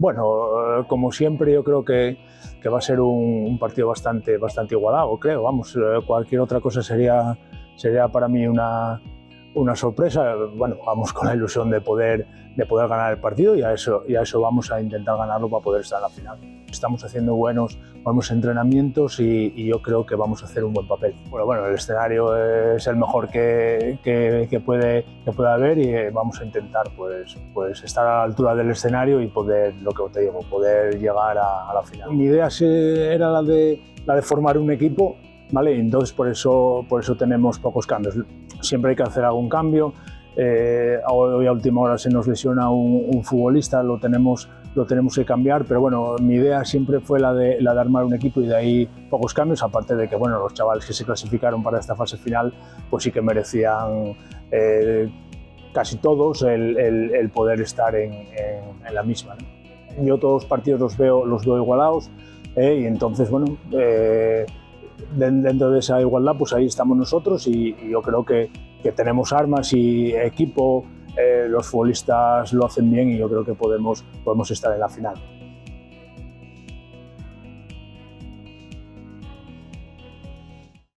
Bueno, como siempre yo creo que va a ser un partido bastante igualado, creo. Vamos, cualquier otra cosa sería para mí una sorpresa. Bueno, vamos con la ilusión de poder ganar el partido y a eso vamos a intentar ganarlo para poder estar en la final. Estamos haciendo buenos entrenamientos y yo creo que vamos a hacer un buen papel. Bueno, el escenario es el mejor que pueda haber y vamos a intentar pues estar a la altura del escenario y poder, lo que te digo, poder llegar a la final. Mi idea era la de formar un equipo, ¿vale? Entonces por eso tenemos pocos cambios. Siempre hay que hacer algún cambio. Hoy a última hora se nos lesiona un futbolista, lo tenemos que cambiar, pero bueno, mi idea siempre fue la de armar un equipo y de ahí pocos cambios, aparte de que bueno, los chavales que se clasificaron para esta fase final pues sí que merecían casi todos el poder estar en la misma, ¿no? Yo todos los partidos los veo igualados y entonces bueno, dentro de esa igualdad pues ahí estamos nosotros y yo creo que tenemos armas y equipo, los futbolistas lo hacen bien y yo creo que podemos estar en la final.